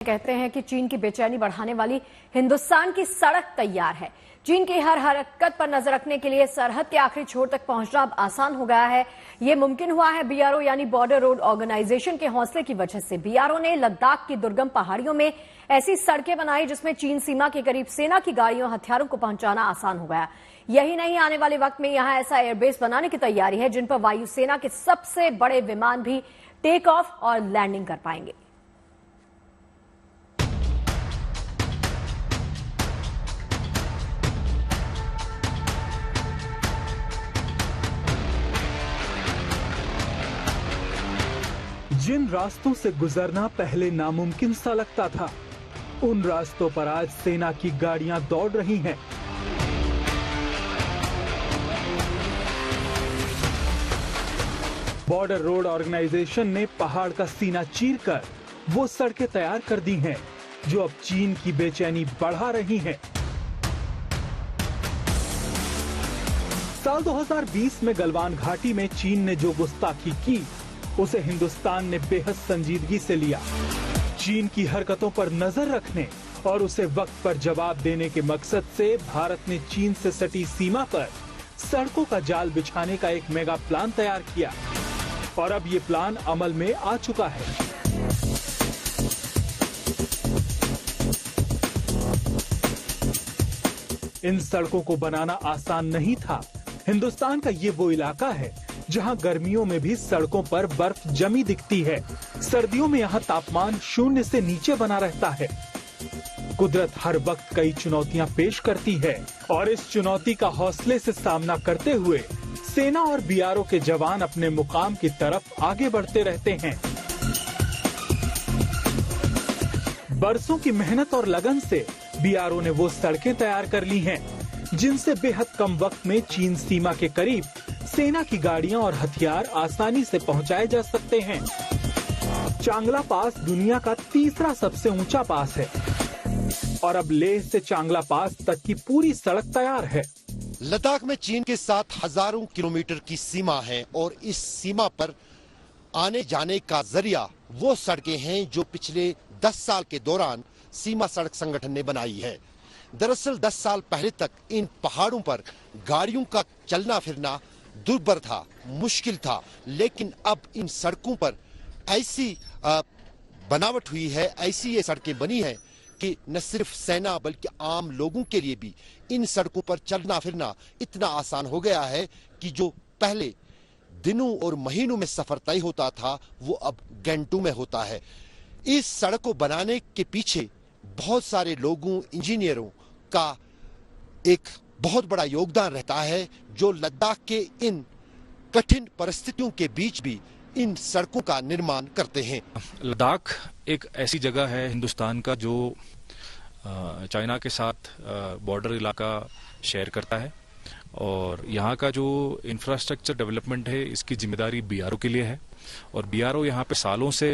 कहते हैं कि चीन की बेचैनी बढ़ाने वाली हिंदुस्तान की सड़क तैयार है। चीन की हर हरकत पर नजर रखने के लिए सरहद के आखिरी छोर तक पहुंचना अब आसान हो गया है। ये मुमकिन हुआ है बीआरओ यानी बॉर्डर रोड ऑर्गेनाइजेशन के हौसले की वजह से। बीआरओ ने लद्दाख की दुर्गम पहाड़ियों में ऐसी सड़कें बनाई जिसमें चीन सीमा के करीब सेना की गाड़ियों हथियारों को पहुंचाना आसान हो गया। यही नहीं, आने वाले वक्त में यहां ऐसा एयरबेस बनाने की तैयारी है जिन पर वायुसेना के सबसे बड़े विमान भी टेक ऑफ और लैंडिंग कर पाएंगे। जिन रास्तों से गुजरना पहले नामुमकिन सा लगता था, उन रास्तों पर आज सेना की गाड़ियां दौड़ रही हैं। बॉर्डर रोड ऑर्गेनाइजेशन ने पहाड़ का सीना चीरकर वो सड़कें तैयार कर दी हैं, जो अब चीन की बेचैनी बढ़ा रही हैं। साल 2020 में गलवान घाटी में चीन ने जो गुस्ताखी की, उसे हिंदुस्तान ने बेहद संजीदगी से लिया। चीन की हरकतों पर नजर रखने और उसे वक्त पर जवाब देने के मकसद से भारत ने चीन से सटी सीमा पर सड़कों का जाल बिछाने का एक मेगा प्लान तैयार किया और अब ये प्लान अमल में आ चुका है। इन सड़कों को बनाना आसान नहीं था। हिंदुस्तान का ये वो इलाका है जहां गर्मियों में भी सड़कों पर बर्फ जमी दिखती है। सर्दियों में यहाँ तापमान 0 से नीचे बना रहता है। कुदरत हर वक्त कई चुनौतियां पेश करती है और इस चुनौती का हौसले से सामना करते हुए सेना और बीआरओ के जवान अपने मुकाम की तरफ आगे बढ़ते रहते हैं। बरसों की मेहनत और लगन से बीआरओ ने वो सड़कें तैयार कर ली हैं, जिनसे बेहद कम वक्त में चीन सीमा के करीब सेना की गाड़ियां और हथियार आसानी से पहुंचाए जा सकते हैं। चांगला पास दुनिया का तीसरा सबसे ऊंचा पास है और अब लेह से चांगला पास तक की पूरी सड़क तैयार है। लद्दाख में चीन के साथ हजारों किलोमीटर की सीमा है और इस सीमा पर आने जाने का जरिया वो सड़कें हैं जो पिछले 10 साल के दौरान सीमा सड़क संगठन ने बनाई है। दरअसल 10 साल पहले तक इन पहाड़ों पर गाड़ियों का चलना फिरना दुर्भर था, मुश्किल था, लेकिन अब इन सड़कों पर ऐसी बनावट हुई है, ऐसी ये सड़कें बनी है कि न सिर्फ सेना बल्कि आम लोगों के लिए भी इन सड़कों पर चलना फिरना इतना आसान हो गया है कि जो पहले दिनों और महीनों में सफर तय होता था वो अब घंटों में होता है। इस सड़क को बनाने के पीछे बहुत सारे लोगों, इंजीनियरों का एक बहुत बड़ा योगदान रहता है, जो लद्दाख के इन कठिन परिस्थितियों के बीच भी इन सड़कों का निर्माण करते हैं। लद्दाख एक ऐसी जगह है हिंदुस्तान का जो चाइना के साथ बॉर्डर इलाका शेयर करता है और यहाँ का जो इंफ्रास्ट्रक्चर डेवलपमेंट है इसकी जिम्मेदारी बीआरओ के लिए है और बीआरओ यहाँ पे सालों से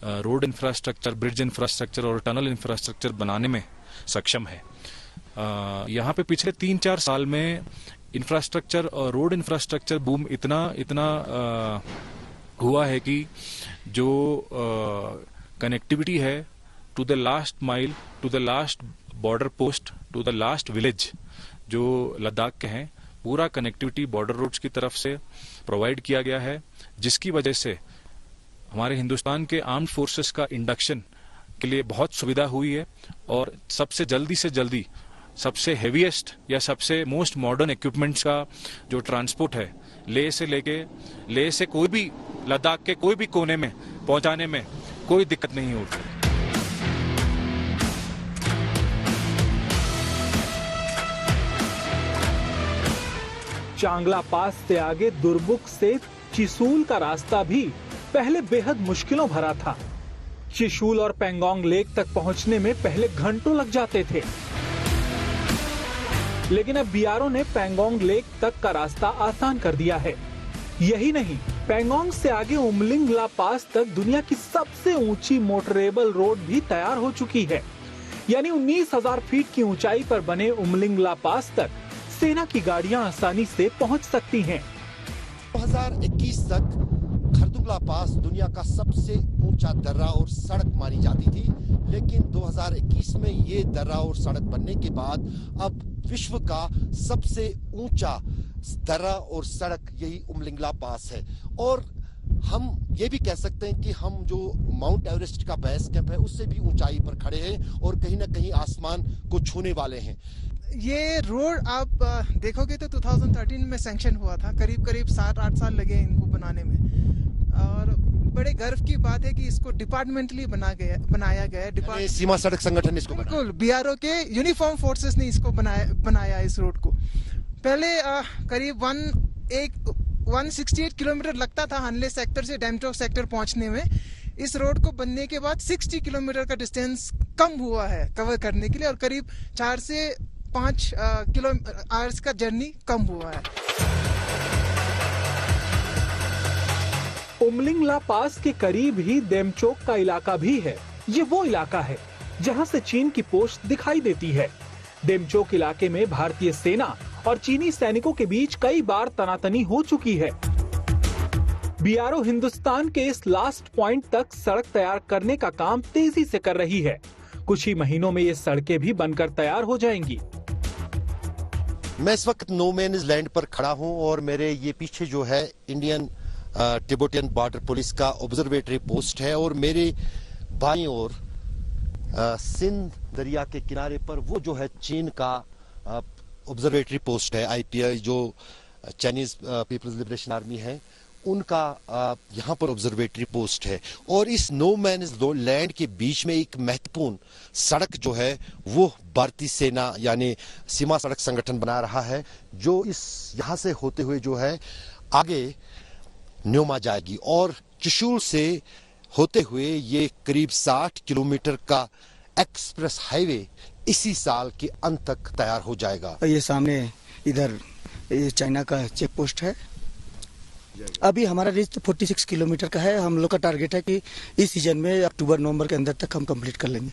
रोड इंफ्रास्ट्रक्चर, ब्रिज इंफ्रास्ट्रक्चर और टनल इंफ्रास्ट्रक्चर बनाने में सक्षम है। यहाँ पे पिछले 3-4 साल में इंफ्रास्ट्रक्चर और रोड इंफ्रास्ट्रक्चर बूम इतना हुआ है कि जो कनेक्टिविटी है to the last mile, to the last border post, to the last village जो लद्दाख के हैं, पूरा कनेक्टिविटी बॉर्डर रोड्स की तरफ से प्रोवाइड किया गया है, जिसकी वजह से हमारे हिंदुस्तान के आर्म्ड फोर्सेस का इंडक्शन के लिए बहुत सुविधा हुई है और सबसे जल्दी से जल्दी सबसे हेवीएस्ट या सबसे मोस्ट मॉडर्न इक्विपमेंट्स का जो ट्रांसपोर्ट है लेह से कोई भी लद्दाख के कोई भी कोने में पहुंचाने में कोई दिक्कत नहीं होती। चांगला पास से आगे दुर्बुक से चिसूल का रास्ता भी पहले बेहद मुश्किलों भरा था। चिसूल और पेंगोंग लेक तक पहुंचने में पहले घंटों लग जाते थे, लेकिन अब बीआरओ ने पेंगोंग लेक तक का रास्ता आसान कर दिया है। यही नहीं, पेंगोंग से आगे उमलिंग ला पास तक दुनिया की सबसे ऊंची मोटरेबल रोड भी तैयार हो चुकी है। यानी 19,000 फीट की ऊंचाई पर बने उमलिंग ला पास तक सेना की गाड़ियां आसानी से पहुंच सकती हैं। 2021 तक खरदुंगला पास दुनिया का सबसे ऊंचा दर्रा और सड़क मानी जाती थी, लेकिन 2021 में ये दर्रा और सड़क बनने के बाद अब विश्व का सबसे ऊंचा दर्रा और सड़क यही उमलिंगला पास है। और हम ये भी कह सकते हैं कि हम जो माउंट एवरेस्ट का बेस कैंप है उससे भी ऊंचाई पर खड़े हैं और कहीं ना कहीं आसमान को छूने वाले हैं। ये रोड आप देखोगे तो 2013 में सैंक्शन हुआ था, करीब 7-8 साल लगे इनको बनाने में। और बड़े गर्व की बात है कि इसको डिपार्टमेंटली बनाया गया है। सीमा सड़क संगठन इसको बिल्कुल, बीआरओ के यूनिफॉर्म फोर्सेस ने इसको बनाया इस रोड को। पहले करीब 168 किलोमीटर लगता था हनले सेक्टर से डैमचौक सेक्टर पहुंचने में। इस रोड को बनने के बाद 60 किलोमीटर का डिस्टेंस कम हुआ है कवर करने के लिए, और करीब 4 से 5 आवर्स का जर्नी कम हुआ है। उमलिंगला पास के करीब ही देमचोक का इलाका भी है। ये वो इलाका है जहां से चीन की पोस्ट दिखाई देती है। देमचोक इलाके में भारतीय सेना और चीनी सैनिकों के बीच कई बार तनातनी हो चुकी है। बीआरओ हिंदुस्तान के इस लास्ट पॉइंट तक सड़क तैयार करने का काम तेजी से कर रही है। कुछ ही महीनों में ये सड़कें भी बनकर तैयार हो जाएंगी। मैं इस वक्त नो मैन लैंड पर खड़ा हूं और मेरे ये पीछे जो है इंडियन तिब्बतियन बॉर्डर पुलिस का ऑब्जर्वेटरी पोस्ट है, और मेरे बाईं ओर सिंध दरिया के किनारे पर वो जो है चीन का ऑब्जर्वेटरी पोस्ट है, आईपीआई, जो चाइनीज पीपल्स लिबरेशन आर्मी है, उनका यहाँ पर ऑब्जर्वेटरी पोस्ट है। और इस नो मैन लैंड के बीच में एक महत्वपूर्ण सड़क जो है वो भारतीय सेना यानी सीमा सड़क संगठन बना रहा है, जो इस यहाँ से होते हुए जो है आगे न्योमा जाएगी, और चुशूल से होते हुए ये करीब 60 किलोमीटर का एक्सप्रेस हाईवे इसी साल के अंत तक तैयार हो जाएगा। ये सामने इधर चाइना का चेक पोस्ट है। अभी हमारा रेंज 46 किलोमीटर का है। हम लोग का टारगेट है कि इस सीजन में अक्टूबर-नवंबर के अंदर तक हम कंप्लीट कर लेंगे।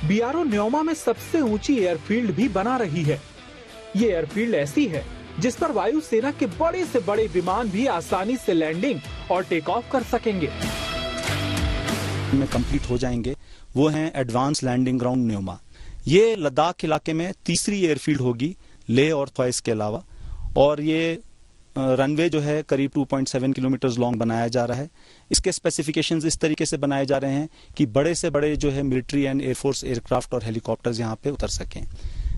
बीआरओ न्योमा में सबसे ऊंची एयरफील्ड भी बना रही है। ये एयरफील्ड ऐसी है जिस पर वायुसेना के बड़े से बड़े विमान भी आसानी से लैंडिंग और टेक ऑफ कर सकेंगे। में कंप्लीट हो जाएंगे वो हैं एडवांस लैंडिंग ग्राउंड न्योमा। ये लद्दाख इलाके में तीसरी एयरफील्ड होगी लेह और थ्वाइस के अलावा, और ये रनवे जो है करीब 2.7 किलोमीटर लॉन्ग बनाया जा रहा है। इसके स्पेसिफिकेशंस इस तरीके से बनाए जा रहे हैं कि बड़े से बड़े जो है मिलिट्री एंड एयरफोर्स एयरक्राफ्ट और हेलीकॉप्टर्स यहाँ पे उतर सकें।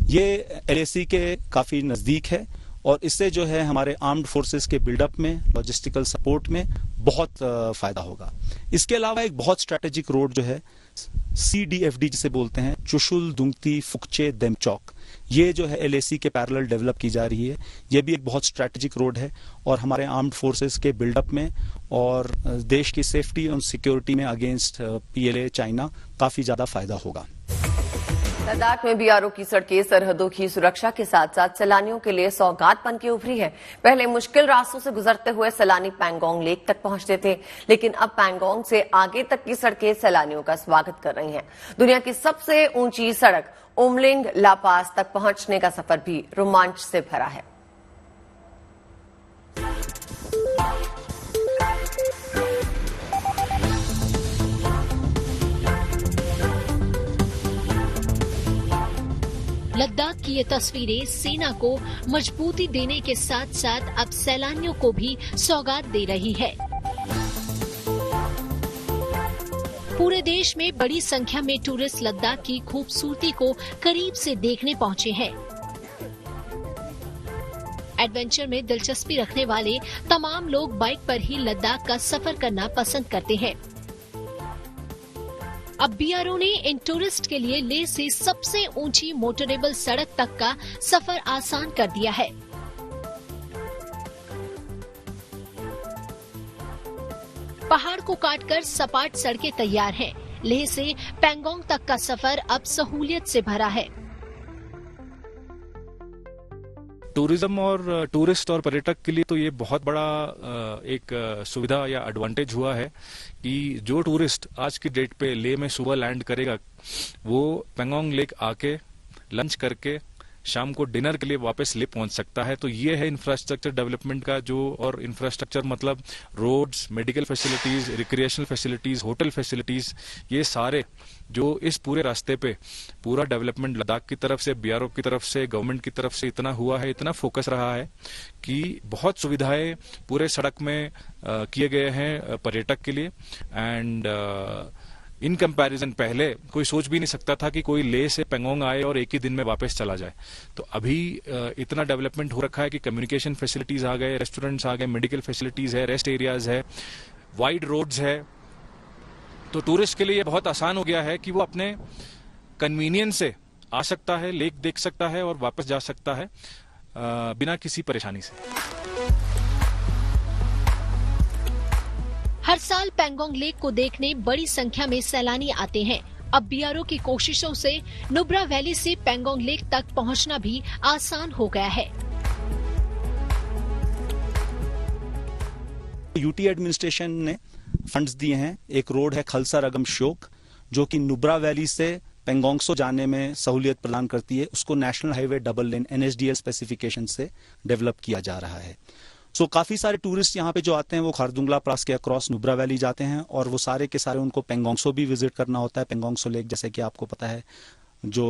ये LAC के काफी नजदीक है और इससे जो है हमारे आर्म्ड फोर्सेस के बिल्डअप में, लॉजिस्टिकल सपोर्ट में बहुत फायदा होगा। इसके अलावा एक बहुत स्ट्रेटेजिक रोड जो है CDFD जिसे बोलते हैं, चुशुल दुंगती फुकचे देमचौक, ये जो है LAC के पैरेलल डेवलप की जा रही है। ये भी एक बहुत स्ट्रेटेजिक रोड है और हमारे आर्म्ड फोर्सेस के बिल्डअप में और देश की सेफ्टी और सिक्योरिटी में अगेंस्ट PLA चाइना काफी ज्यादा फायदा होगा। लद्दाख में बीआरओ की सड़कें सरहदों की सुरक्षा के साथ साथ सैलानियों के लिए सौगात बन के उभरी है। पहले मुश्किल रास्तों से गुजरते हुए सैलानी पैंगोंग लेक तक पहुंचते थे, लेकिन अब पैंगोंग से आगे तक की सड़कें सैलानियों का स्वागत कर रही हैं। दुनिया की सबसे ऊंची सड़क उमलिंग ला पास तक पहुंचने का सफर भी रोमांच से भरा है। लद्दाख की ये तस्वीरें सेना को मजबूती देने के साथ साथ अब सैलानियों को भी सौगात दे रही है। पूरे देश में बड़ी संख्या में टूरिस्ट लद्दाख की खूबसूरती को करीब से देखने पहुंचे हैं। एडवेंचर में दिलचस्पी रखने वाले तमाम लोग बाइक पर ही लद्दाख का सफर करना पसंद करते हैं। अब बीआरओ ने इन टूरिस्ट के लिए लेह से सबसे ऊंची मोटरेबल सड़क तक का सफर आसान कर दिया है। पहाड़ को काटकर सपाट सड़कें तैयार हैं। लेह से पैंगोंग तक का सफर अब सहूलियत से भरा है। टूरिज्म और टूरिस्ट और पर्यटक के लिए तो ये बहुत बड़ा एक सुविधा या एडवांटेज हुआ है कि जो टूरिस्ट आज की डेट पे लेह में सुबह लैंड करेगा वो पैंगोंग लेक आके लंच करके शाम को डिनर के लिए वापस ले पहुंच सकता है। तो ये है इंफ्रास्ट्रक्चर डेवलपमेंट का जो, और इंफ्रास्ट्रक्चर मतलब roads, medical facilities, recreational facilities, hotel facilities, ये सारे जो इस पूरे रास्ते पे पूरा डेवलपमेंट लद्दाख की तरफ से, बीआरओ की तरफ से, गवर्नमेंट की तरफ से इतना हुआ है, इतना फोकस रहा है कि बहुत सुविधाएं पूरे सड़क में किए गए हैं पर्यटक के लिए। एंड इन कंपैरिजन पहले कोई सोच भी नहीं सकता था कि कोई लेह से पेंगोंग आए और एक ही दिन में वापस चला जाए। तो अभी इतना डेवलपमेंट हो रखा है कि कम्युनिकेशन फैसिलिटीज आ गए, रेस्टोरेंट्स आ गए, मेडिकल फैसिलिटीज है, रेस्ट एरियाज है, वाइड रोड्स है। तो टूरिस्ट के लिए ये बहुत आसान हो गया है कि वो अपने कन्वीनियंस से आ सकता है, लेक देख सकता है और वापस जा सकता है बिना किसी परेशानी से। हर साल पेंगोंग लेक को देखने बड़ी संख्या में सैलानी आते हैं। अब बीआरओ की कोशिशों से नुब्रा वैली से पेंगोंग लेक तक पहुंचना भी आसान हो गया है। यूटी एडमिनिस्ट्रेशन ने फंड्स दिए हैं। एक रोड है खलसा रगम श्योक जो कि नुब्रा वैली से पेंगोंगसो जाने में सहूलियत प्रदान करती है। उसको national highway double lane NHDL specification से डेवलप किया जा रहा है। सो काफी सारे टूरिस्ट यहाँ पे जो आते हैं वो खारदुंगला पास के अक्रॉस नुब्रा वैली जाते हैं और वो सारे के सारे उनको पेंगोंगसो भी विजिट करना होता है। पेंगोंगसो लेक जैसे कि आपको पता है जो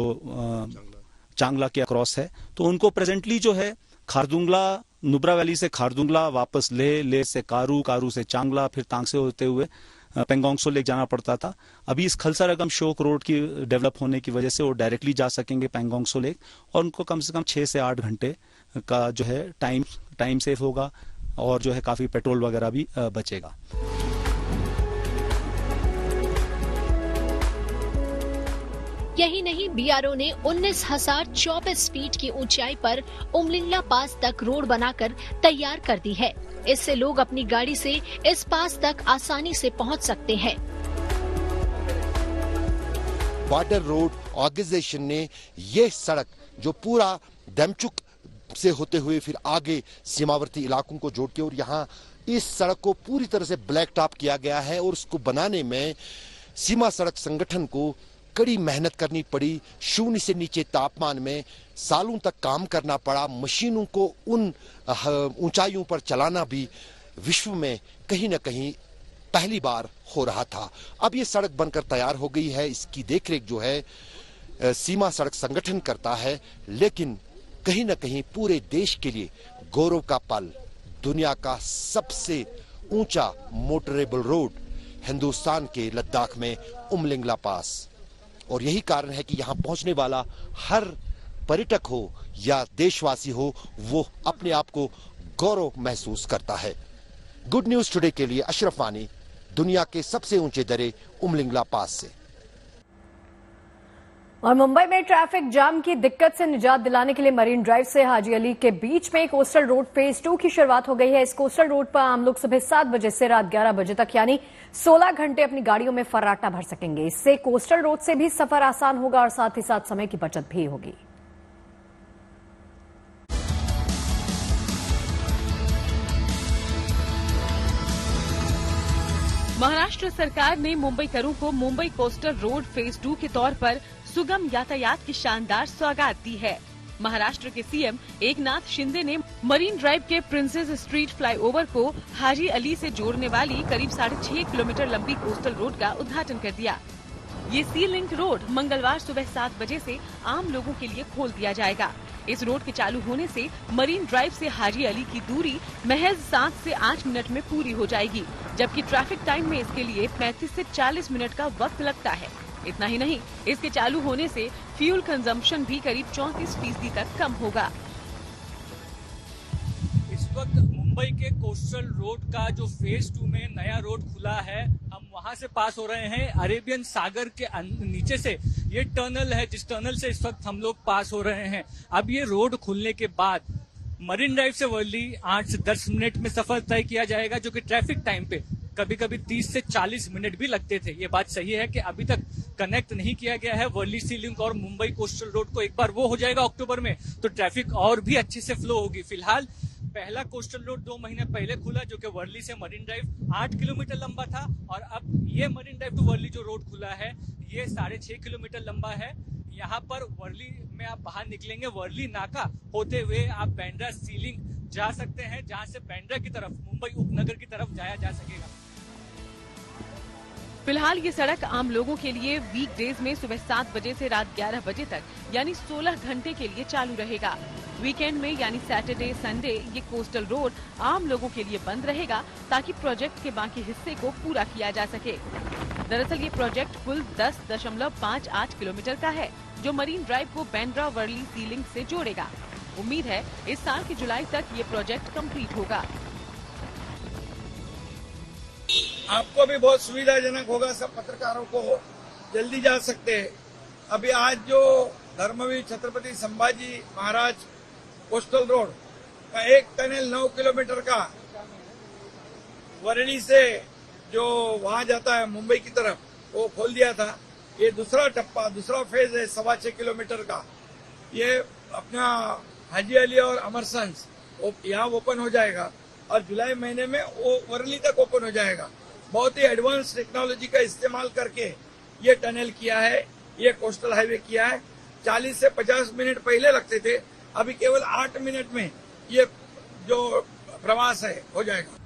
चांगला के अक्रॉस है। तो उनको प्रेजेंटली जो है खारदुंगला, नुब्रा वैली से खारदुंगला, वापस लेह से कारू, कारू से चांगला, फिर तांगसे होते हुए पेंगोंगसो लेक जाना पड़ता था। अभी इस खलसा रगम शोक रोड की डेवलप होने की वजह से वो डायरेक्टली जा सकेंगे पेंगोंगसो लेक और उनको कम से कम 6 से 8 घंटे का जो है टाइम सेव होगा और जो है काफी पेट्रोल वगैरह भी बचेगा। यही नहीं, बीआरओ ने 19,024 फीट की ऊंचाई पर उमलिंगला पास तक रोड बनाकर तैयार कर दी है। इससे लोग अपनी गाड़ी से इस पास तक आसानी से पहुंच सकते हैं। बॉर्डर रोड ऑर्गेनाइजेशन ने ये सड़क जो पूरा डेमचुक से होते हुए फिर आगे सीमावर्ती इलाकों को जोड़ के, और यहाँ इस सड़क को पूरी तरह से ब्लैक टॉप किया गया है और उसको बनाने में सीमा सड़क संगठन को कड़ी मेहनत करनी पड़ी। शून्य से नीचे तापमान में सालों तक काम करना पड़ा। मशीनों को उन ऊंचाइयों पर चलाना भी विश्व में कहीं न कहीं पहली बार हो रहा था। अब ये सड़क बनकर तैयार हो गई है। इसकी देखरेख जो है सीमा सड़क संगठन करता है, लेकिन कहीं न कहीं पूरे देश के लिए गौरव का पल। दुनिया का सबसे ऊंचा मोटरेबल रोड हिंदुस्तान के लद्दाख में उमलिंगला पास, और यही कारण है कि यहां पहुंचने वाला हर पर्यटक हो या देशवासी हो वो अपने आप को गौरव महसूस करता है। गुड न्यूज टुडे के लिए अशरफ वानी, दुनिया के सबसे ऊंचे दर्रे उमलिंगला पास से। और मुंबई में ट्रैफिक जाम की दिक्कत से निजात दिलाने के लिए मरीन ड्राइव से हाजी अली के बीच में कोस्टल रोड फेज 2 की शुरुआत हो गई है। इस कोस्टल रोड पर आम लोग सुबह 7 बजे से रात 11 बजे तक यानी 16 घंटे अपनी गाड़ियों में फर्राटा भर सकेंगे। इससे कोस्टल रोड से भी सफर आसान होगा और साथ ही साथ समय की बचत भी होगी। महाराष्ट्र सरकार ने मुंबईकरों को मुंबई कोस्टल रोड फेज 2 के तौर पर सुगम यातायात की शानदार सौगात दी है। महाराष्ट्र के सीएम एकनाथ शिंदे ने मरीन ड्राइव के प्रिंसेस स्ट्रीट फ्लाईओवर को हाजी अली से जोड़ने वाली करीब 6.5 किलोमीटर लंबी कोस्टल रोड का उद्घाटन कर दिया। ये सी लिंक रोड मंगलवार सुबह 7 बजे से आम लोगों के लिए खोल दिया जाएगा। इस रोड के चालू होने से मरीन ड्राइव से हाजी अली की दूरी महज 7 से 8 मिनट में पूरी हो जाएगी, जबकि ट्रैफिक टाइम में इसके लिए 35 से 40 मिनट का वक्त लगता है। इतना ही नहीं, इसके चालू होने से फ्यूल कंजम्पशन भी करीब 34% तक कम होगा। इस वक्त मुंबई के कोस्टल रोड का जो फेज 2 में नया रोड खुला है, हम वहां से पास हो रहे हैं। अरेबियन सागर के नीचे से ये टनल है, जिस टनल से इस वक्त हम लोग पास हो रहे हैं। अब ये रोड खुलने के बाद मरीन ड्राइव से वर्ली 8 से 10 मिनट में सफर तय किया जाएगा, जो कि ट्रैफिक टाइम पे कभी कभी 30 से 40 मिनट भी लगते थे। ये बात सही है कि अभी तक कनेक्ट नहीं किया गया है वर्ली सी लिंक और मुंबई कोस्टल रोड को। एक बार वो हो जाएगा अक्टूबर में तो ट्रैफिक और भी अच्छे से फ्लो होगी। फिलहाल पहला कोस्टल रोड 2 महीने पहले खुला, जो कि वर्ली से मरीन ड्राइव 8 किलोमीटर लंबा था, और अब ये मरीन ड्राइव टू वर्ली जो रोड खुला है ये 6.5 किलोमीटर लंबा है। यहाँ पर वर्ली में आप बाहर निकलेंगे, वर्ली नाका होते हुए आप बांद्रा सीलिंग जा सकते हैं, जहां से बांद्रा की तरफ, मुंबई उपनगर की तरफ जाया जा सकेगा। फिलहाल ये सड़क आम लोगों के लिए वीकडेज में सुबह 7 बजे से रात 11 बजे तक यानी 16 घंटे के लिए चालू रहेगा। वीकेंड में यानी सैटरडे संडे ये कोस्टल रोड आम लोगों के लिए बंद रहेगा ताकि प्रोजेक्ट के बाकी हिस्से को पूरा किया जा सके। दरअसल ये प्रोजेक्ट कुल 10.58 किलोमीटर का है, जो मरीन ड्राइव को बांद्रा वर्ली सीलिंग से जोड़ेगा। उम्मीद है इस साल की जुलाई तक ये प्रोजेक्ट कंप्लीट होगा। आपको भी बहुत सुविधाजनक होगा, सब पत्रकारों को जल्दी जा सकते हैं। अभी आज जो धर्मवीर छत्रपति संभाजी महाराज कोस्टल रोड का एक टनल 9 किलोमीटर का वर्ली से जो वहां जाता है मुंबई की तरफ, वो खोल दिया था। ये दूसरा टप्पा, दूसरा फेज है 6.25 किलोमीटर का। ये अपना हाजी अली और अमरसंस यहाँ ओपन हो जाएगा और जुलाई महीने में वो वर्ली तक ओपन हो जाएगा। बहुत ही एडवांस टेक्नोलॉजी का इस्तेमाल करके ये टनल किया है, ये कोस्टल हाईवे किया है। 40 से 50 मिनट पहले लगते थे, अभी केवल 8 मिनट में ये जो प्रवास है हो जाएगा।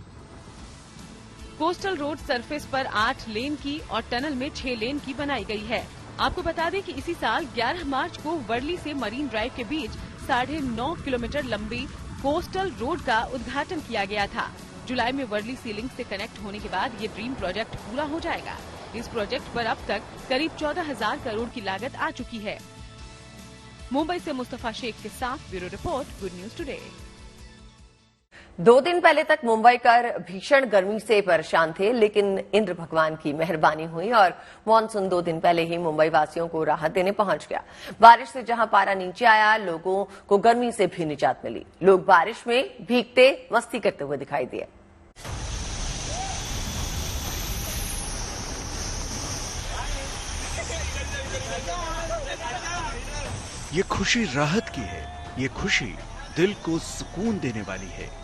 कोस्टल रोड सरफेस पर 8 लेन की और टनल में 6 लेन की बनाई गई है। आपको बता दें कि इसी साल 11 मार्च को वर्ली से मरीन ड्राइव के बीच 9.5 किलोमीटर लंबी कोस्टल रोड का उद्घाटन किया गया था। जुलाई में वर्ली सीलिंग से कनेक्ट होने के बाद ये ड्रीम प्रोजेक्ट पूरा हो जाएगा। इस प्रोजेक्ट पर अब तक करीब 14,000 करोड़ की लागत आ चुकी है। मुंबई से मुस्तफा शेख के साथ bureau report, good news today. 2 दिन पहले तक मुंबईकर भीषण गर्मी से परेशान थे, लेकिन इंद्र भगवान की मेहरबानी हुई और मानसून 2 दिन पहले ही मुंबई वासियों को राहत देने पहुंच गया। बारिश से जहां पारा नीचे आया, लोगों को गर्मी से भी निजात मिली। लोग बारिश में भीगते मस्ती करते हुए दिखाई दिए। ये खुशी राहत की है, ये खुशी दिल को सुकून देने वाली है।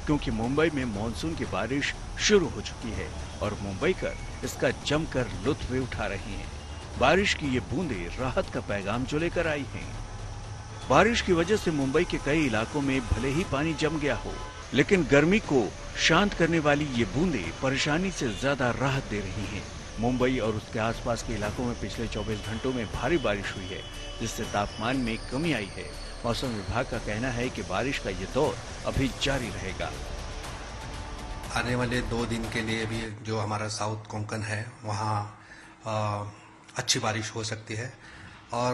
क्योंकि मुंबई में मानसून की बारिश शुरू हो चुकी है और मुंबईकर इसका जमकर लुत्फ उठा रहे हैं। बारिश की ये बूंदें राहत का पैगाम जो लेकर आई हैं। बारिश की वजह से मुंबई के कई इलाकों में भले ही पानी जम गया हो, लेकिन गर्मी को शांत करने वाली ये बूंदें परेशानी से ज्यादा राहत दे रही हैं। मुंबई और उसके आसपास के इलाकों में पिछले 24 घंटों में भारी बारिश हुई है, जिससे तापमान में कमी आई है। मौसम विभाग का कहना है कि बारिश का ये दौर अभी जारी रहेगा। आने वाले 2 दिन के लिए भी जो हमारा साउथ कोंकण है वहाँ अच्छी बारिश हो सकती है और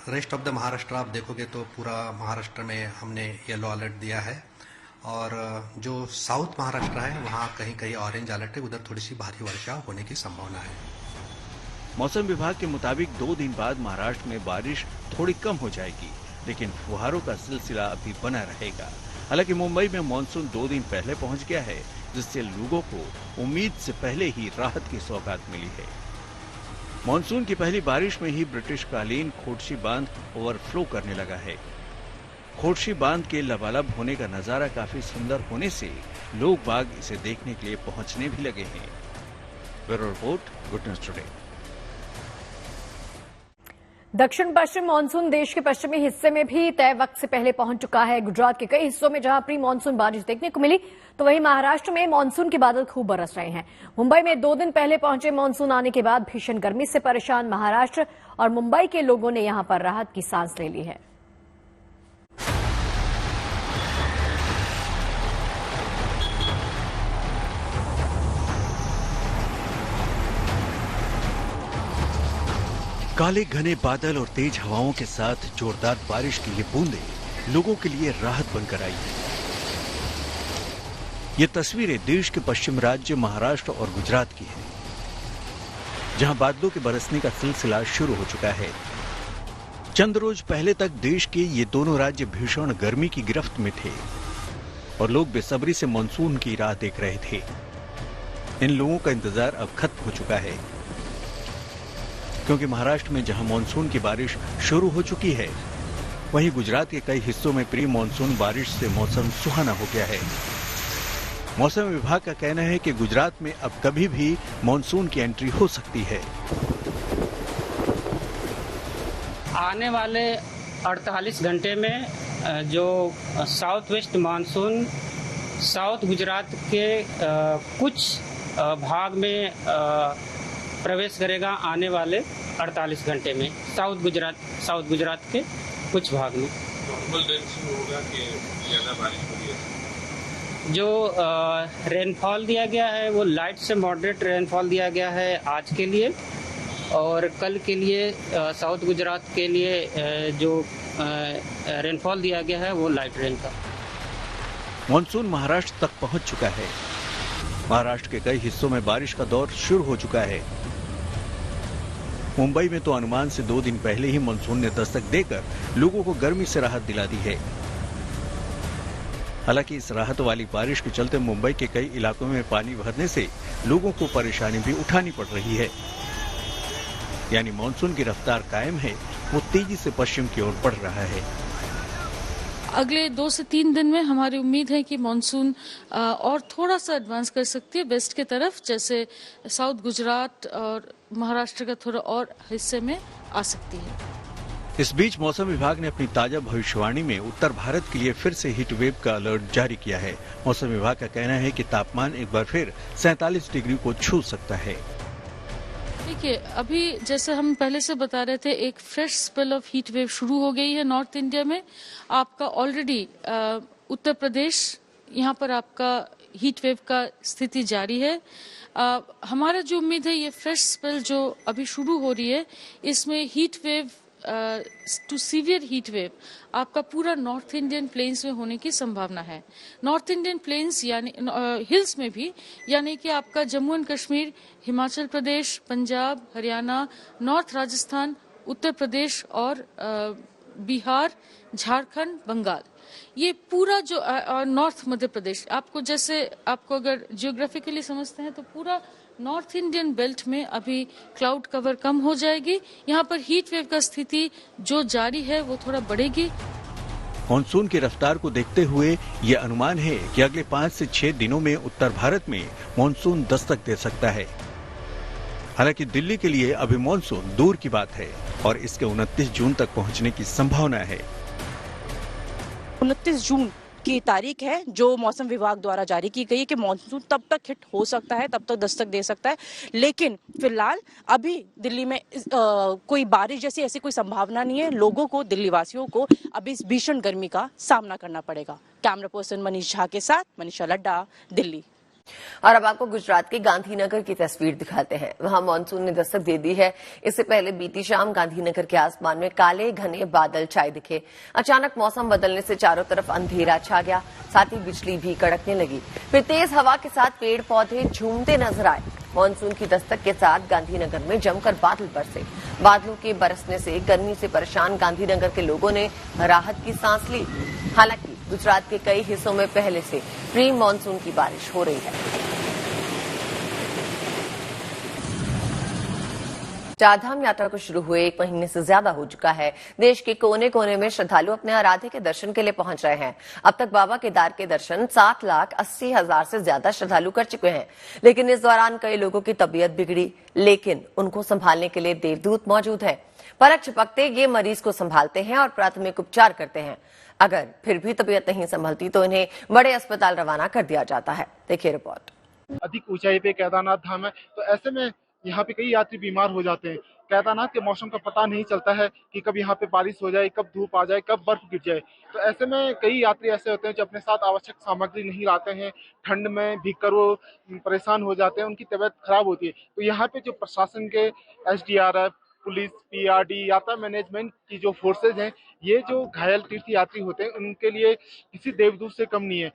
रेस्ट ऑफ द महाराष्ट्र आप देखोगे तो पूरा महाराष्ट्र में हमने येलो अलर्ट दिया है और जो साउथ महाराष्ट्र है वहाँ कहीं कहीं ऑरेंज अलर्ट है, उधर थोड़ी सी भारी वर्षा होने की संभावना है। मौसम विभाग के मुताबिक 2 दिन बाद महाराष्ट्र में बारिश थोड़ी कम हो जाएगी, लेकिन फुहारों का सिलसिला अभी बना रहेगा। हालांकि मुंबई में मानसून 2 दिन पहले पहुंच गया है, जिससे लोगों को उम्मीद से पहले ही राहत की सौगात मिली है। मानसून की पहली बारिश में ही ब्रिटिशकालीन खोटशी बांध ओवरफ्लो करने लगा है। खोटशी बांध के लबालब होने का नजारा काफी सुंदर होने से लोग बाग इसे देखने के लिए पहुंचने भी लगे हैं। Bureau report, good news today. दक्षिण पश्चिम मानसून देश के पश्चिमी हिस्से में भी तय वक्त से पहले पहुंच चुका है। गुजरात के कई हिस्सों में जहां प्री मानसून बारिश देखने को मिली, तो वहीं महाराष्ट्र में मानसून के बादल खूब बरस रहे हैं। मुंबई में 2 दिन पहले पहुंचे मानसून आने के बाद भीषण गर्मी से परेशान महाराष्ट्र और मुंबई के लोगों ने यहां पर राहत की सांस ले ली है। काले घने बादल और तेज हवाओं के साथ जोरदार बारिश की ये बूंदें लोगों के लिए राहत बनकर आई है। ये तस्वीरें देश के पश्चिम राज्य महाराष्ट्र और गुजरात की हैं, जहां बादलों के बरसने का सिलसिला शुरू हो चुका है। चंद रोज पहले तक देश के ये दोनों राज्य भीषण गर्मी की गिरफ्त में थे और लोग बेसब्री से मानसून की राह देख रहे थे। इन लोगों का इंतजार अब खत्म हो चुका है, क्योंकि महाराष्ट्र में जहां मानसून की बारिश शुरू हो चुकी है, वहीं गुजरात के कई हिस्सों में प्री मानसून बारिश से मौसम सुहाना हो गया है। मौसम विभाग का कहना है कि गुजरात में अब कभी भी मानसून की एंट्री हो सकती है। आने वाले 48 घंटे में जो south west monsoon south Gujarat के कुछ भाग में प्रवेश करेगा। आने वाले 48 घंटे में साउथ गुजरात के कुछ भाग में होगा कि ज्यादा बारिश होगी। जो रेनफॉल दिया गया है वो लाइट से मॉडरेट रेनफॉल दिया गया है आज के लिए, और कल के लिए साउथ गुजरात के लिए जो रेनफॉल दिया गया है वो लाइट रेन का। मानसून महाराष्ट्र तक पहुंच चुका है। महाराष्ट्र के कई हिस्सों में बारिश का दौर शुरू हो चुका है। मुंबई में तो अनुमान से 2 दिन पहले ही मानसून ने दस्तक देकर लोगों को गर्मी से राहत दिला दी है। हालांकि इस राहत वाली बारिश के चलते मुंबई के कई इलाकों में पानी भरने से लोगों को परेशानी भी उठानी पड़ रही है। यानी मानसून की रफ्तार कायम है, वो तेजी से पश्चिम की ओर बढ़ रहा है। अगले 2 से 3 दिन में हमारी उम्मीद है कि मानसून और थोड़ा सा एडवांस कर सकती है वेस्ट की तरफ, जैसे साउथ गुजरात और महाराष्ट्र का थोड़ा और हिस्से में आ सकती है। इस बीच मौसम विभाग ने अपनी ताजा भविष्यवाणी में उत्तर भारत के लिए फिर से हीट वेव का अलर्ट जारी किया है। मौसम विभाग का कहना है कि तापमान एक बार फिर 47 डिग्री को छू सकता है। देखिए, अभी जैसे हम पहले से बता रहे थे, एक fresh spell of heat wave शुरू हो गई है नॉर्थ इंडिया में। आपका ऑलरेडी उत्तर प्रदेश, यहाँ पर आपका हीट वेव का स्थिति जारी है। हमारा जो उम्मीद है, ये फ्रेश स्पेल जो अभी शुरू हो रही है, इसमें heat wave to severe heat wave आपका पूरा नॉर्थ इंडियन प्लेन्स में होने की संभावना है। नॉर्थ इंडियन प्लेन्स यानी हिल्स में भी, यानी कि आपका जम्मू एंड कश्मीर, हिमाचल प्रदेश, पंजाब, हरियाणा, नॉर्थ राजस्थान, उत्तर प्रदेश और बिहार, झारखंड, बंगाल, ये पूरा जो नॉर्थ मध्य प्रदेश, आपको अगर जियोग्राफिकली समझते हैं तो पूरा नॉर्थ इंडियन बेल्ट में अभी क्लाउड कवर कम हो जाएगी। यहाँ पर हीट वेव का स्थिति जो जारी है वो थोड़ा बढ़ेगी। मानसून की रफ्तार को देखते हुए ये अनुमान है कि अगले 5 से 6 दिनों में उत्तर भारत में मानसून दस्तक दे सकता है। हालांकि दिल्ली के लिए अभी मानसून दूर की बात है और इसके 29 जून तक पहुंचने की संभावना है। 29 जून की तारीख है जो मौसम विभाग द्वारा जारी की गई है कि मानसून तब तक हिट हो सकता है, तब तक दस्तक दे सकता है। लेकिन फिलहाल अभी दिल्ली में कोई बारिश जैसी ऐसी कोई संभावना नहीं है। लोगों को, दिल्ली वासियों को अभी इस भीषण गर्मी का सामना करना पड़ेगा। कैमरा पर्सन मनीष झा के साथ मनीषा लड्डा, दिल्ली। और अब आपको गुजरात के गांधीनगर की तस्वीर दिखाते हैं। वहां मानसून ने दस्तक दे दी है। इससे पहले बीती शाम गांधीनगर के आसमान में काले घने बादल छाए दिखे। अचानक मौसम बदलने से चारों तरफ अंधेरा छा गया, साथ ही बिजली भी कड़कने लगी। फिर तेज हवा के साथ पेड़ पौधे झूमते नजर आए। मानसून की दस्तक के साथ गांधीनगर में जमकर बादल बरसे। बादलों के बरसने से गर्मी से परेशान गांधीनगर के लोगों ने राहत की सांस ली। हालांकि गुजरात के कई हिस्सों में पहले से प्री मानसून की बारिश हो रही है। चारधाम यात्रा को शुरू हुए 1 महीने से ज्यादा हो चुका है। देश के कोने कोने में श्रद्धालु अपने आराध्य के दर्शन के लिए पहुंच रहे हैं। अब तक बाबा केदार के दर्शन 7,80,000 से ज्यादा श्रद्धालु कर चुके हैं। लेकिन इस दौरान कई लोगों की तबीयत बिगड़ी, लेकिन उनको संभालने के लिए देवदूत मौजूद है। परख छिपकते ये मरीज को संभालते हैं और प्राथमिक उपचार करते हैं। अगर फिर भी तबीयत नहीं संभलती तो इन्हें बड़े अस्पताल रवाना कर दिया जाता है। देखिए रिपोर्ट। अधिक ऊंचाई पे केदारनाथ धाम है, तो ऐसे में यहाँ पे कई यात्री बीमार हो जाते हैं। केदारनाथ के मौसम का पता नहीं चलता है कि कब यहाँ पे बारिश हो जाए, कब धूप आ जाए, कब बर्फ गिर जाए। तो ऐसे में कई यात्री ऐसे होते हैं जो अपने साथ आवश्यक सामग्री नहीं लाते हैं, ठंड में भीगकर वो परेशान हो जाते हैं, उनकी तबीयत खराब होती है। तो यहाँ पे जो प्रशासन के SDRF, पुलिस, PRD, यात्रा मैनेजमेंट की जो फोर्सेज हैं, ये जो घायल तीर्थ यात्री होते हैं उनके लिए किसी देवदूत से कम नहीं है।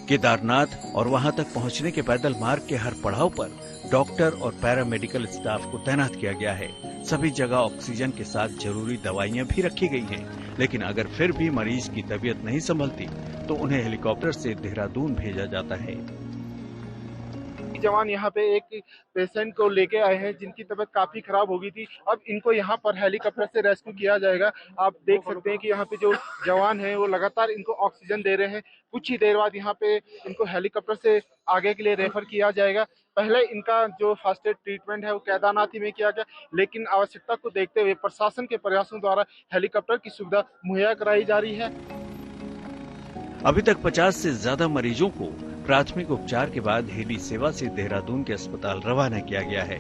केदारनाथ और वहां तक पहुंचने के पैदल मार्ग के हर पड़ाव पर डॉक्टर और पैरामेडिकल स्टाफ को तैनात किया गया है। सभी जगह ऑक्सीजन के साथ जरूरी दवाइयां भी रखी गई हैं। लेकिन अगर फिर भी मरीज की तबीयत नहीं संभलती तो उन्हें हेलीकॉप्टर से देहरादून भेजा जाता है। भी जवान यहाँ पे एक पेशेंट को लेके आए हैं जिनकी तबीयत काफी खराब हो गई थी। अब इनको यहाँ पर हेलीकॉप्टर से रेस्क्यू किया जाएगा। आप देख सकते हैं कि यहाँ पे जो जवान हैं वो लगातार इनको ऑक्सीजन दे रहे हैं। कुछ ही देर बाद यहाँ पे इनको हेलीकॉप्टर से आगे के लिए रेफर किया जाएगा। पहले इनका जो फर्स्ट एड ट्रीटमेंट है वो केदारनाथ में किया गया, लेकिन आवश्यकता को देखते हुए प्रशासन के प्रयासों द्वारा हेलीकॉप्टर की सुविधा मुहैया कराई जा रही है। अभी तक 50 से ज्यादा मरीजों को प्राथमिक उपचार के बाद हेली सेवा से देहरादून के अस्पताल रवाना किया गया है।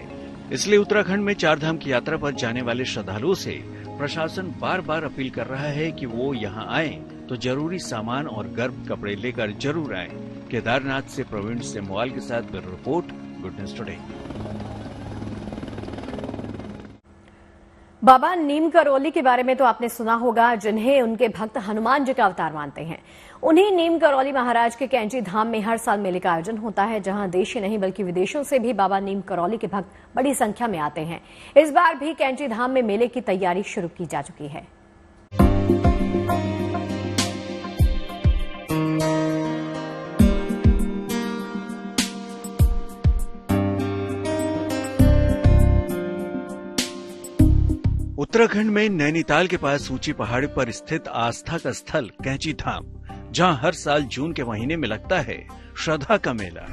इसलिए उत्तराखंड में चारधाम की यात्रा पर जाने वाले श्रद्धालुओं से प्रशासन बार बार अपील कर रहा है कि वो यहाँ आएं तो जरूरी सामान और गर्म कपड़े लेकर जरूर आएं। केदारनाथ से प्रवीण सेमवाल के साथ bureau report, good news today. Baba Neem Karoli के बारे में तो आपने सुना होगा, जिन्हें उनके भक्त हनुमान जी का अवतार मानते हैं। उन्हीं नीम करौली महाराज के कैंची धाम में हर साल मेले का आयोजन होता है, जहां देश ही नहीं बल्कि विदेशों से भी बाबा नीम करौली के भक्त बड़ी संख्या में आते हैं। इस बार भी कैंची धाम में मेले की तैयारी शुरू की जा चुकी है। उत्तराखंड में नैनीताल के पास ऊंची पहाड़ी पर स्थित आस्था का स्थल कैंची धाम, जहां हर साल जून के महीने में लगता है श्रद्धा का मेला।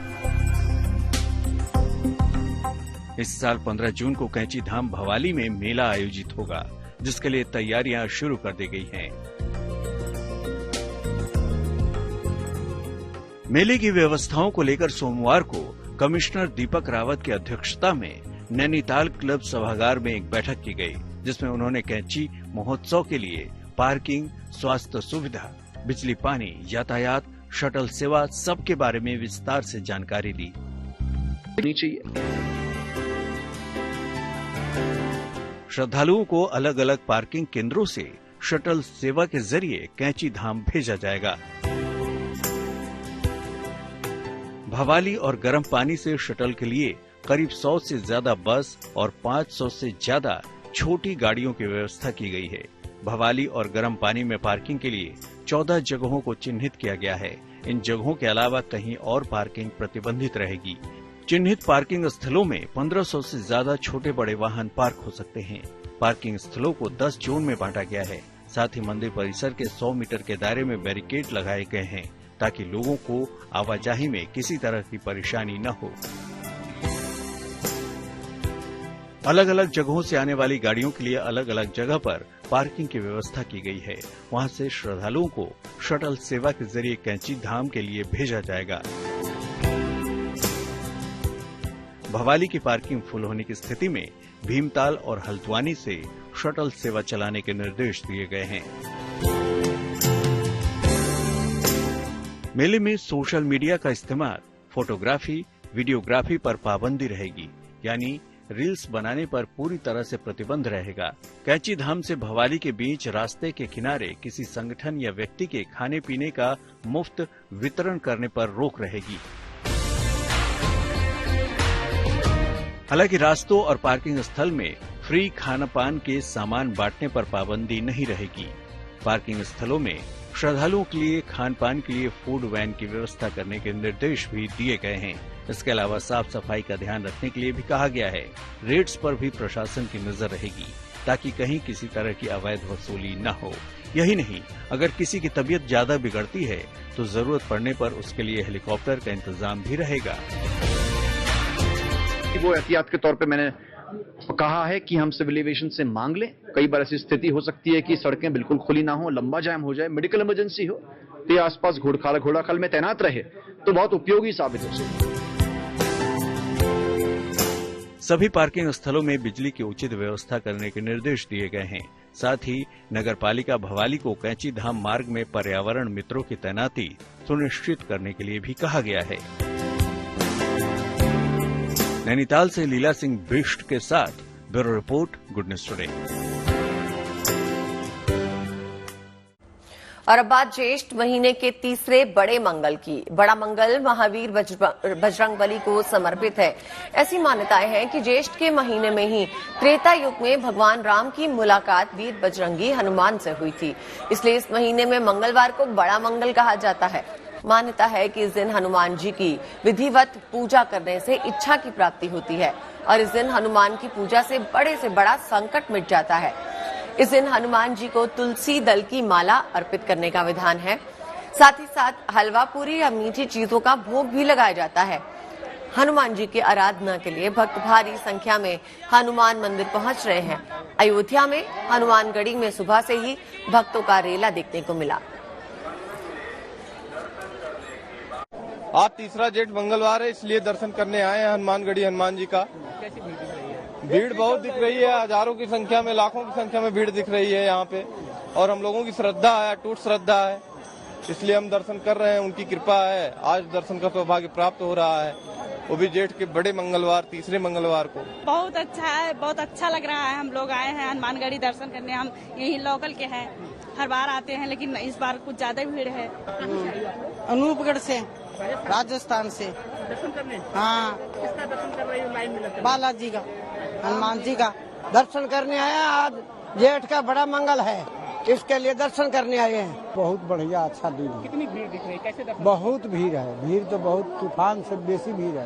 इस साल 15 जून को कैंची धाम भवाली में मेला आयोजित होगा, जिसके लिए तैयारियां शुरू कर दी गई हैं। मेले की व्यवस्थाओं को लेकर सोमवार को कमिश्नर दीपक रावत की अध्यक्षता में नैनीताल क्लब सभागार में एक बैठक की गई, जिसमें उन्होंने कैंची महोत्सव के लिए पार्किंग, स्वास्थ्य सुविधा, बिजली पानी, यातायात, शटल सेवा सबके बारे में विस्तार से जानकारी दी। श्रद्धालुओं को अलग अलग पार्किंग केंद्रों से शटल सेवा के जरिए कैंची धाम भेजा जाएगा। भवाली और गर्म पानी से शटल के लिए करीब 100 से ज्यादा बस और 500 से ज्यादा छोटी गाड़ियों की व्यवस्था की गई है। भवाली और गर्म पानी में पार्किंग के लिए 14 जगहों को चिन्हित किया गया है। इन जगहों के अलावा कहीं और पार्किंग प्रतिबंधित रहेगी। चिन्हित पार्किंग स्थलों में 1500 से ज्यादा छोटे बड़े वाहन पार्क हो सकते हैं। पार्किंग स्थलों को 10 जोन में बांटा गया है। साथ ही मंदिर परिसर के 100 मीटर के दायरे में बैरिकेड लगाए गए हैं, ताकि लोगों को आवाजाही में किसी तरह की परेशानी न हो। अलग अलग जगहों से आने वाली गाड़ियों के लिए अलग अलग जगह पर पार्किंग की व्यवस्था की गई है। वहां से श्रद्धालुओं को शटल सेवा के जरिए कैंची धाम के लिए भेजा जाएगा। भवाली की पार्किंग फुल होने की स्थिति में भीमताल और हल्द्वानी से शटल सेवा चलाने के निर्देश दिए गए हैं। मेले में सोशल मीडिया का इस्तेमाल, फोटोग्राफी, वीडियोग्राफी पर पाबंदी रहेगी, यानी रील्स बनाने पर पूरी तरह से प्रतिबंध रहेगा। कैंची धाम से भवाली के बीच रास्ते के किनारे किसी संगठन या व्यक्ति के खाने पीने का मुफ्त वितरण करने पर रोक रहेगी। हालांकि रास्तों और पार्किंग स्थल में फ्री खाना पान के सामान बांटने पर पाबंदी नहीं रहेगी। पार्किंग स्थलों में श्रद्धालुओं के लिए खान पान के लिए फूड वैन की व्यवस्था करने के निर्देश भी दिए गए हैं। इसके अलावा साफ सफाई का ध्यान रखने के लिए भी कहा गया है। रेट्स पर भी प्रशासन की नजर रहेगी, ताकि कहीं किसी तरह की अवैध वसूली न हो। यही नहीं, अगर किसी की तबीयत ज्यादा बिगड़ती है तो जरूरत पड़ने पर उसके लिए हेलीकॉप्टर का इंतजाम भी रहेगा। वो एहतियात के तौर पे मैंने कहा है कि हम सिविल एविएशन से मांग लें। कई बार ऐसी स्थिति हो सकती है कि सड़कें बिल्कुल खुली ना हो, लंबा जाम हो जाए, मेडिकल इमरजेंसी हो, तो आसपास घोड़ाखाल में तैनात रहे तो बहुत उपयोगी साबित हो सकती है। सभी पार्किंग स्थलों में बिजली की उचित व्यवस्था करने के निर्देश दिए गए हैं। साथ ही नगरपालिका भवाली को कैंची धाम मार्ग में पर्यावरण मित्रों की तैनाती सुनिश्चित करने के लिए भी कहा गया है। नैनीताल से लीला सिंह बिष्ट के साथ bureau report, good news today. और अब बात ज्येष्ठ महीने के तीसरे बड़े मंगल की। बड़ा मंगल महावीर बजरंगबली को समर्पित है। ऐसी मान्यताएं हैं कि ज्येष्ठ के महीने में ही त्रेता युग में भगवान राम की मुलाकात वीर बजरंगी हनुमान से हुई थी। इसलिए इस महीने में मंगलवार को बड़ा मंगल कहा जाता है। मान्यता है कि इस दिन हनुमान जी की विधिवत पूजा करने से इच्छा की प्राप्ति होती है और इस दिन हनुमान की पूजा से बड़ा संकट मिट जाता है। इस दिन हनुमान जी को तुलसी दल की माला अर्पित करने का विधान है। साथ ही साथ हलवा पूरी या मीठी चीजों का भोग भी लगाया जाता है। हनुमान जी की आराधना के लिए भक्त भारी संख्या में हनुमान मंदिर पहुंच रहे हैं। अयोध्या में हनुमानगढ़ी में सुबह से ही भक्तों का रेला देखने को मिला। आज तीसरा जेठ मंगलवार है, इसलिए दर्शन करने आए हैं हनुमानगढ़ी हनुमान जी का। भीड़ बहुत दिख रही है, हजारों की संख्या में, लाखों की संख्या में भीड़ दिख रही है यहाँ पे। और हम लोगों की श्रद्धा है, अटूट श्रद्धा है, इसलिए हम दर्शन कर रहे हैं। उनकी कृपा है, आज दर्शन का सौभाग्य प्राप्त हो रहा है, वो भी जेठ के बड़े मंगलवार, तीसरे मंगलवार को। बहुत अच्छा है, बहुत अच्छा लग रहा है। हम लोग आए हैं हनुमानगढ़ी दर्शन करने। हम यही लोकल के हैं, हर बार आते हैं, लेकिन इस बार कुछ ज्यादा भीड़ है। अनूपगढ़ से, राजस्थान से दर्शन करने। हाँ, किसका दर्शन कर रहे हो? लाइन में लगता है बालाजी का, हनुमान जी का दर्शन करने आए हैं। आज जेठ का बड़ा मंगल है, इसके लिए दर्शन करने आए हैं। बहुत बढ़िया, अच्छा दिन है। कितनी भीड़ दिख रही है, कैसे दर्शन? बहुत भीड़ है, भीड़ तो बहुत तूफान से बेसी भीड़ है।